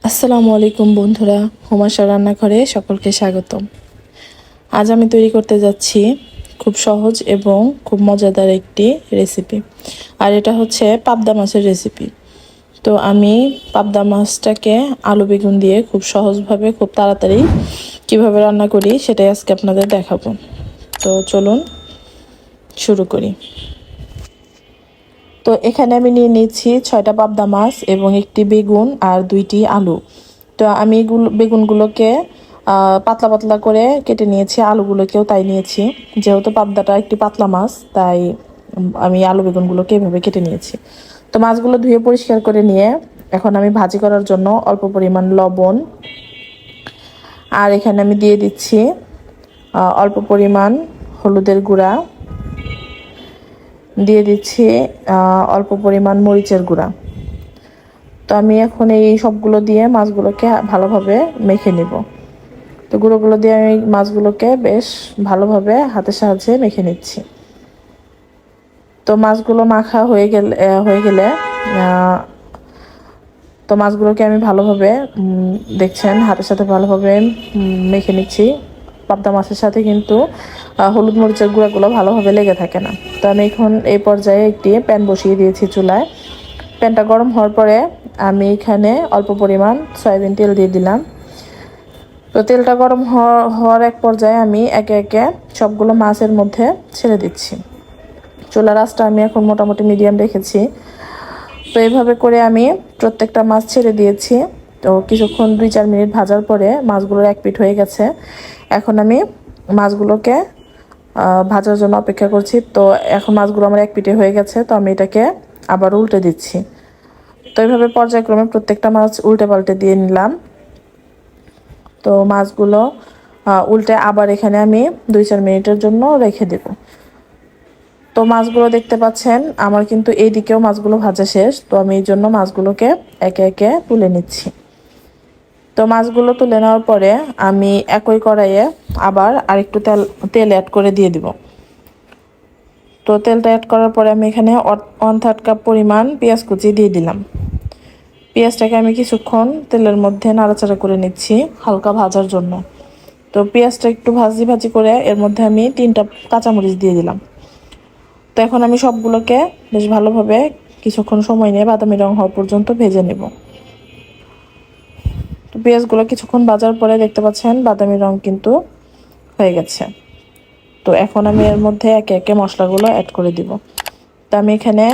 আসসালামু আলাইকুম বন্ধুরা, হুমাশা রান্নাঘরে সকলকে স্বাগতম। আজ আমি তৈরি করতে যাচ্ছি খুব সহজ এবং খুব মজাদার একটি রেসিপি। আর এটা হচ্ছে পাবদা মাছের রেসিপি। তো আমি পাবদা মাছটাকে আলু বেগুন দিয়ে খুব সহজভাবে খুব তাড়াতাড়ি কিভাবে রান্না করি সেটাই আজকে আপনাদের দেখাবো। তো চলুন শুরু করি। তো এখানে আমি নিয়ে নিচ্ছি 6টা পাবদা মাছ এবং একটি বেগুন আর 2টি আলু। তো আমি বেগুনগুলোকে পাতলা পাতলা করে কেটে নিয়েছি, আলুগুলোকেও তাই নিয়েছি। যেহেতু পাবদাটা একটি পাতলা মাছ, তাই আমি আলু বেগুনগুলোকে এভাবে কেটে নিয়েছি। তো মাছগুলো ধুয়ে পরিষ্কার করে নিয়ে এখন আমি ভাজি করার জন্য অল্প পরিমাণ লবণ, আর এখানে আমি দিয়ে দিচ্ছি অল্প পরিমাণ হলুদের গুঁড়া, দিয়ে দিচ্ছি অল্প পরিমাণ মরিচের গুঁড়া। তো আমি এখন এই সবগুলো দিয়ে মাছগুলোকে ভালোভাবে মেখে নিব। তো গুঁড়োগুলো দিয়ে আমি মাছগুলোকে বেশ ভালোভাবে হাতের সাহায্যে মেখে নিচ্ছি। তো মাছগুলো মাখা হয়ে গেলে তো মাছগুলোকে আমি ভালোভাবে দেখছেন হাতের সাথে ভালোভাবে মেখে নিচ্ছি। পাবদা মাছের সাথে কিন্তু হলুদ মরিচের গুঁড়াগুলো ভালোভাবে লেগে থাকে না। তো আমি এখন এই পর্যায়ে একটি প্যান বসিয়ে দিয়েছি চুলায়। প্যানটা গরম হওয়ার পরে আমি এখানে অল্প পরিমাণ সয়াবিন তেল দিয়ে দিলাম। তো তেলটা গরম হওয়ার এক পর্যায়ে আমি একে একে সবগুলো মাছের মধ্যে ছেড়ে দিচ্ছি। চুলার আঁচটা আমি এখন মোটামুটি মিডিয়াম রেখেছি। তো এইভাবে করে আমি প্রত্যেকটা মাছ ছেড়ে দিয়েছি। তো কিছুক্ষণ 2-4 মিনিট ভাজার পরে মাছগুলোর এক পিঠ হয়ে গেছে। এখন আমি মাছগুলোকে ভাজার জন্য অপেক্ষা করছি। তো এখন মাছগুলো আমার এক পিঠে হয়ে গেছে, তো আমি এটাকে আবার উল্টে দিচ্ছি। তো এইভাবে পর্যায়ক্রমে প্রত্যেকটা মাছ উল্টে পাল্টে দিয়ে নিলাম। তো মাছগুলো উল্টে আবার এখানে আমি 2-4 মিনিটের জন্য রেখে দেব। তো মাছগুলো দেখতে পাচ্ছেন আমার কিন্তু এই দিকেও মাছগুলো ভাজা শেষ। তো আমি এই জন্য মাছগুলোকে একে একে তুলে নিচ্ছি। তো মাছগুলো তুলে নেওয়ার পরে আমি একই কড়াইয়ে আবার আরেকটু তেল অ্যাড করে দিয়ে দিব। তো তেলটা অ্যাড করার পরে আমি এখানে 1/3 কাপ পরিমাণ পেঁয়াজ কুচি দিয়ে দিলাম। পেঁয়াজটাকে আমি কিছুক্ষণ তেলের মধ্যে নাড়াচাড়া করে নিচ্ছি হালকা ভাজার জন্য। তো পেঁয়াজটা একটু ভাজি ভাজি করে এর মধ্যে আমি 3টা কাঁচামরিচ দিয়ে দিলাম। তো এখন আমি সবগুলোকে বেশ ভালোভাবে কিছুক্ষণ সময় নিয়ে বাদামি রং হওয়া পর্যন্ত ভেজে নেব। তো পেঁয়াজগুলো কিছুক্ষণ ভাজার পরে দেখতে পাচ্ছেন বাদামি রং কিন্তু হয়ে গেছে। তো এখন আমি এর মধ্যে একে একে মশলাগুলো অ্যাড করে দিব। তো আমি এখানে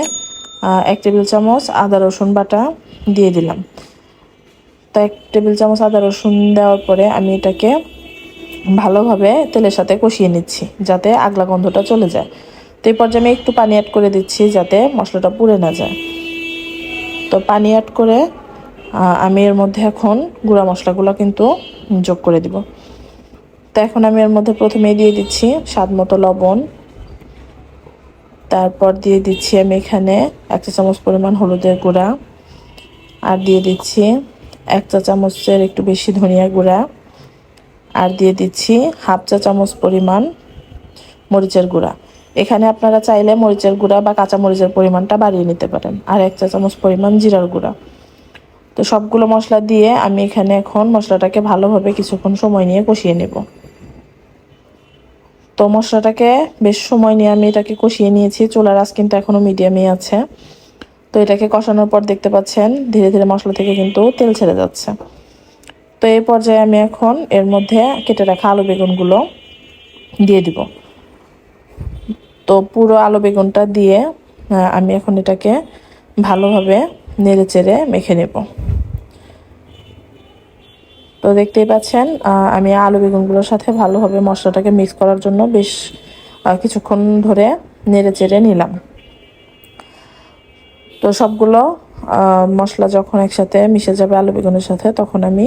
1 টেবিল চামচ আদা রসুন বাটা দিয়ে দিলাম। তো 1 টেবিল চামচ আদা রসুন দেওয়ার পরে আমি এটাকে ভালোভাবে তেলের সাথে কষিয়ে নিচ্ছি যাতে আগলা গন্ধটা চলে যায়। তো এই পর্যায়ে আমি একটু পানি অ্যাড করে দিচ্ছি যাতে মশলাটা পুড়ে না যায়। তো পানি অ্যাড করে আমি এর মধ্যে এখন গুঁড়া মশলাগুলো কিন্তু যোগ করে দিব। তো এখন আমি এর মধ্যে প্রথমেই দিয়ে দিচ্ছি স্বাদ মতো লবণ, তারপর দিয়ে দিচ্ছি আমি এখানে 1 চা চামচ পরিমাণ হলুদের গুঁড়া, আর দিয়ে দিচ্ছি 1 চা চামচের একটু বেশি ধনিয়া গুঁড়া, আর দিয়ে দিচ্ছি 1/2 চা চামচ পরিমাণ মরিচের গুঁড়া। এখানে আপনারা চাইলে মরিচের গুঁড়া বা কাঁচা মরিচের পরিমাণটা বাড়িয়ে নিতে পারেন। আর 1 চা চামচ পরিমাণ জিরার গুঁড়া। তো সবগুলো মশলা দিয়ে আমি এখানে এখন মশলাটাকে ভালোভাবে কিছুক্ষণ সময় নিয়ে কষিয়ে নেব। তো মশলাটাকে বেশ সময় নিয়ে আমি এটাকে কষিয়ে নিয়েছি। চুলার আঁচ কিন্তু এখনও মিডিয়ামে আছে। তো এটাকে কষানোর পর দেখতে পাচ্ছেন ধীরে ধীরে মশলা থেকে কিন্তু তেল ছেড়ে যাচ্ছে। তো এই পর্যায়ে আমি এখন এর মধ্যে কেটে রাখা আলু বেগুনগুলো দিয়ে দিব। তো পুরো আলু বেগুনটা দিয়ে আমি এখন এটাকে ভালোভাবে নেড়ে চেড়ে মেখে নেব। তো দেখতেই পাচ্ছেন আমি আলু বেগুনগুলোর সাথে ভালোভাবে মশলাটাকে মিক্স করার জন্য বেশ কিছুক্ষণ ধরে নেড়ে চেড়ে নিলাম। তো সবগুলো মশলা যখন একসাথে মিশে যাবে আলু বেগুনের সাথে, তখন আমি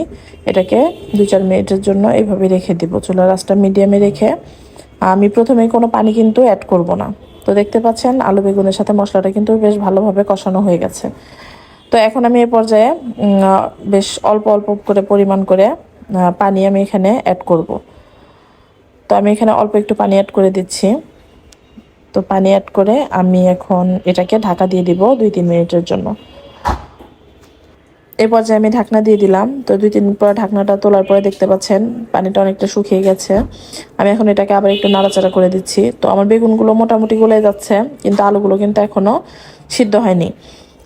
এটাকে 2-4 মিনিটের জন্য এইভাবে রেখে দিব। চুলার আঁচটা মিডিয়ামে রেখে আমি প্রথমে কোনো পানি কিন্তু অ্যাড করব না। তো দেখতে পাচ্ছেন আলু বেগুনের সাথে মশলাটা কিন্তু বেশ ভালোভাবে কষানো হয়ে গেছে। তো এখন আমি এই পর্যায়ে বেশ অল্প অল্প করে পরিমাণ করে পানি আমি এখানে অ্যাড করব। তো আমি এখানে অল্প একটু পানি অ্যাড করে দিচ্ছি। তো পানি অ্যাড করে আমি এখন এটাকে ঢাকা দিয়ে দিব 2-3 মিনিটের জন্য। এই পর্যায়ে আমি ঢাকনা দিয়ে দিলাম। তো 2-3 মিনিট পর ঢাকনাটা তোলার পরে দেখতে পাচ্ছেন পানিটা অনেকটা শুকিয়ে গেছে। আমি এখন এটাকে আবার একটু নাড়াচাড়া করে দিচ্ছি। তো আমার বেগুনগুলো মোটামুটি গলে যাচ্ছে, কিন্তু আলুগুলো কিন্তু এখনো সিদ্ধ হয়নি।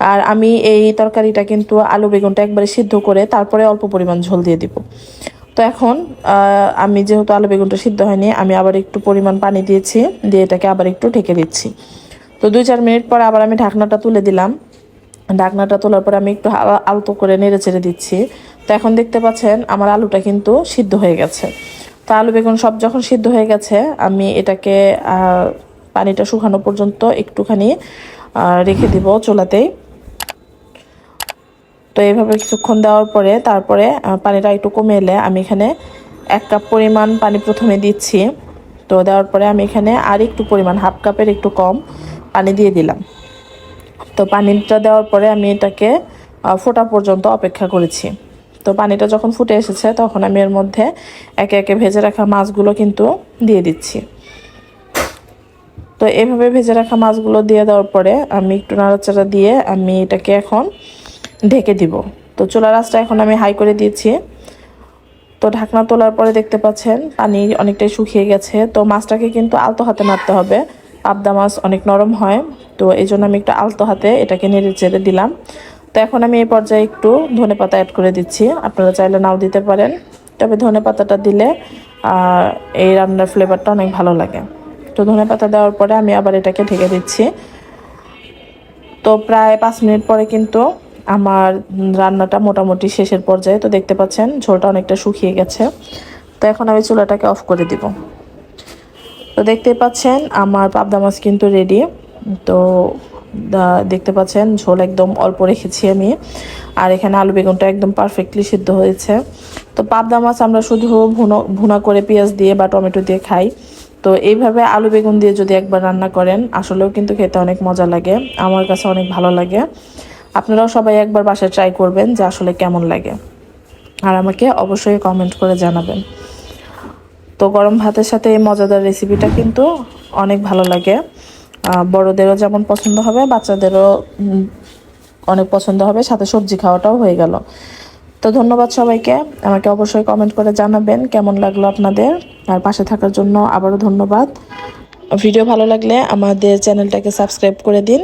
আর আমি এই তরকারিটা কিন্তু আলু বেগুনটা একবারে সিদ্ধ করে তারপরে অল্প পরিমাণ ঝোল দিয়ে দিব। তো এখন আমি যেহেতু আলু বেগুনটা সিদ্ধ হয়নি, আমি আবার একটু পরিমাণ পানি দিয়েছি, দিয়ে এটাকে আবার একটু ঢেকে দিচ্ছি। তো 2-4 মিনিট পর আবার আমি ঢাকনাটা তুলে দিলাম। ঢাকনাটা তোলার পর আমি একটু আলতো করে নেড়ে চেড়ে দিচ্ছি। তো এখন দেখতে পাচ্ছেন আমার আলুটা কিন্তু সিদ্ধ হয়ে গেছে। তো আলু বেগুন সব যখন সিদ্ধ হয়ে গেছে, আমি এটাকে পানিটা শুকানো পর্যন্ত একটুখানি রেখে দিব চুলাতেই। তো এইভাবে কিছুক্ষণ দেওয়ার পরে তারপরে পানিটা একটু কমে এলে আমি এখানে 1 কাপ পরিমাণ পানি প্রথমে দিচ্ছি। তো দেওয়ার পরে আমি এখানে আর একটু পরিমাণ, হাফ কাপের একটু কম পানি দিয়ে দিলাম। তো পানিটা দেওয়ার পরে আমি এটাকে ফোটা পর্যন্ত অপেক্ষা করেছি। তো পানিটা যখন ফুটে এসেছে তখন আমি এর মধ্যে একে একে ভেজে রাখা মাছগুলো কিন্তু দিয়ে দিচ্ছি। তো এভাবে ভেজে রাখা মাছগুলো দিয়ে দেওয়ার পরে আমি একটু নাড়াচাড়া দিয়ে আমি এটাকে এখন ঢেকে দিব। তো চুলার আঁচটা এখন আমি হাই করে দিয়েছি। তো ঢাকনা তোলার পরে দেখতে পাচ্ছেন পানি অনেকটাই শুকিয়ে গেছে। তো মাছটাকে কিন্তু আলতো হাতে নাড়তে হবে, পাবদা মাছ অনেক নরম হয়। তো এই জন্য আমি একটু আলতো হাতে এটাকে নেড়ে চেড়ে দিলাম। তো এখন আমি এই পর্যায়ে একটু ধনেপাতা অ্যাড করে দিচ্ছি, আপনারা চাইলে নাও দিতে পারেন। তবে ধনেপাতাটা দিলে এই রান্নার ফ্লেভারটা অনেক ভালো লাগে। তো ধনেপাতা দেওয়ার পরে আমি আবার এটাকে ঢেকে দিচ্ছি। তো প্রায় 5 মিনিট পরে কিন্তু আমার রান্নাটা মোটামুটি শেষের পর্যায়ে। তো দেখতে পাচ্ছেন ঝোলটা অনেকটা শুকিয়ে গেছে। তো এখন আমি চুলাটাকে অফ করে দিব। তো দেখতে পাচ্ছেন আমার পাবদা মাছ কিন্তু রেডি। তো দেখতে পাচ্ছেন ঝোল একদম অল্প রেখেছি আমি, আর এখানে আলু বেগুনটা একদম পারফেক্টলি সিদ্ধ হয়েছে। তো পাবদা মাছ আমরা শুধু ভুনা করে পেঁয়াজ দিয়ে বা টমেটো দিয়ে খাই। তো এইভাবে আলু বেগুন দিয়ে যদি একবার রান্না করেন, আসলেও কিন্তু খেতে অনেক মজা লাগে, আমার কাছে অনেক ভালো লাগে। আপনারাও সবাই একবার বাসায় ট্রাই করবেন যে আসলে কেমন লাগে, আর আমাকে অবশ্যই কমেন্ট করে জানাবেন। তো গরম ভাতের সাথে এই মজাদার রেসিপিটা কিন্তু অনেক ভালো লাগে। বড়দেরও যেমন পছন্দ হবে, বাচ্চাদেরও অনেক পছন্দ হবে, সাথে সবজি খাওয়াটাও হয়ে গেল। তো ধন্যবাদ সবাইকে, আমাকে অবশ্যই কমেন্ট করে জানাবেন কেমন লাগলো আপনাদের, আর পাশে থাকার জন্য আবারও ধন্যবাদ। ভিডিও ভালো লাগলে আমাদের চ্যানেলটাকে সাবস্ক্রাইব করে দিন,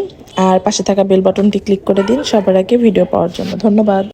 আর পাশে থাকা বেল বাটনটি ক্লিক করে দিন সবার আগে ভিডিও পাওয়ার জন্য। ধন্যবাদ।